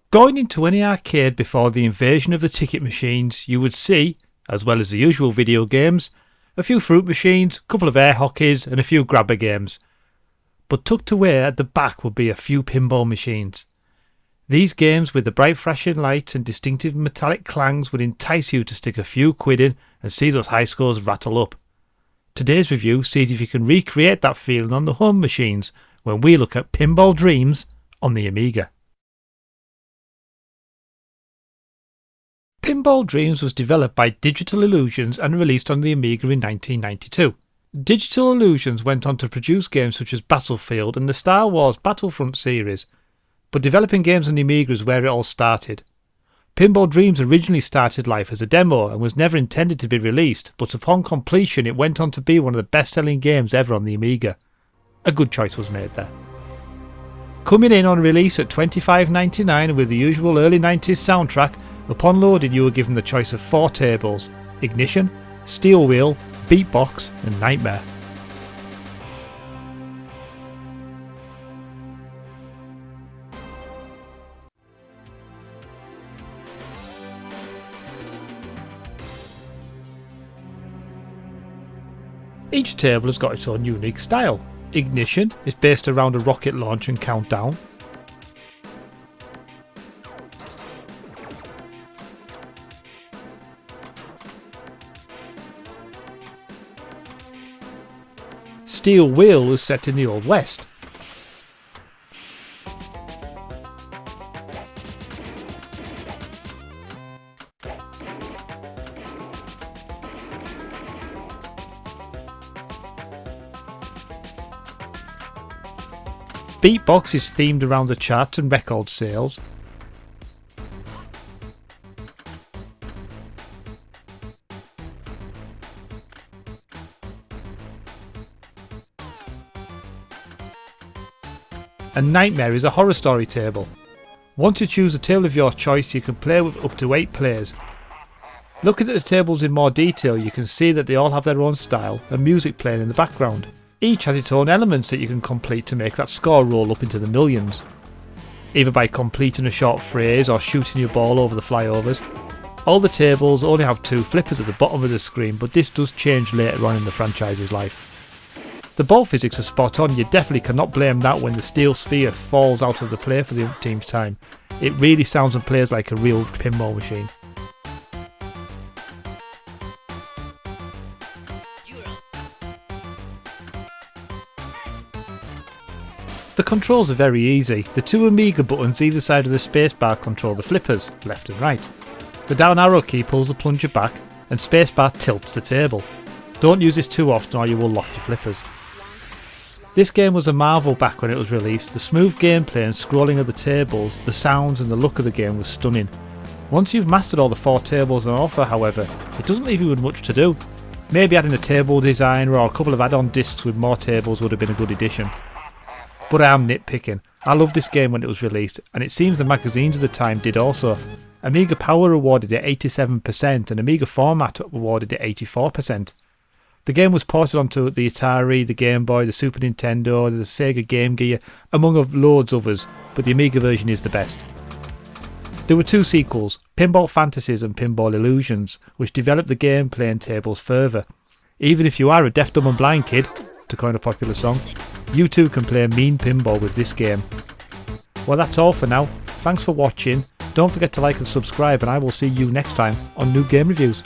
Going into any arcade before the invasion of the ticket machines, you would see, as well as the usual video games, a few fruit machines, a couple of air hockeys and a few grabber games. But tucked away at the back would be a few pinball machines. These games with the bright flashing lights and distinctive metallic clangs would entice you to stick a few quid in and see those high scores rattle up. Today's review sees if you can recreate that feeling on the home machines when we look at Pinball Dreams on the Amiga. Pinball Dreams was developed by Digital Illusions and released on the Amiga in 1992. Digital Illusions went on to produce games such as Battlefield and the Star Wars Battlefront series, but developing games on the Amiga is where it all started. Pinball Dreams originally started life as a demo and was never intended to be released, but upon completion it went on to be one of the best-selling games ever on the Amiga. A good choice was made there. Coming in on release at $25.99 with the usual early 90s soundtrack, upon loading you were given the choice of 4 tables: Ignition, Steel Wheel, Beatbox and Nightmare. Each table has got its own unique style. Ignition is based around a rocket launch and countdown. Steel Wheel is set in the Old West. Beatbox is themed around the charts and record sales. And Nightmare is a horror story table. Once you choose a table of your choice, you can play with up to 8 players. Looking at the tables in more detail, you can see that they all have their own style and music playing in the background. Each has its own elements that you can complete to make that score roll up into the millions, either by completing a short phrase or shooting your ball over the flyovers. All the tables only have 2 flippers at the bottom of the screen, but this does change later on in the franchise's life. The ball physics are spot on. You definitely cannot blame that when the steel sphere falls out of the play for the team's time. It really sounds and plays like a real pinball machine. The controls are very easy. The 2 Amiga buttons either side of the spacebar control the flippers, left and right. The down arrow key pulls the plunger back and spacebar tilts the table. Don't use this too often or you will lock your flippers. This game was a marvel back when it was released. The smooth gameplay and scrolling of the tables, the sounds and the look of the game was stunning. Once you've mastered all the 4 tables on offer, however, it doesn't leave you with much to do. Maybe adding a table designer or a couple of add-on discs with more tables would have been a good addition. But I am nitpicking. I loved this game when it was released, and it seems the magazines of the time did also. Amiga Power awarded it 87% and Amiga Format awarded it 84%. The game was ported onto the Atari, the Game Boy, the Super Nintendo, the Sega Game Gear, among loads others, but the Amiga version is the best. There were 2 sequels, Pinball Fantasies and Pinball Illusions, which developed the gameplay and tables further. Even if you are a deaf, dumb and blind kid, to coin a popular song, you too can play mean pinball with this game. Well, that's all for now. Thanks for watching. Don't forget to like and subscribe, and I will see you next time on Noob Game Reviews.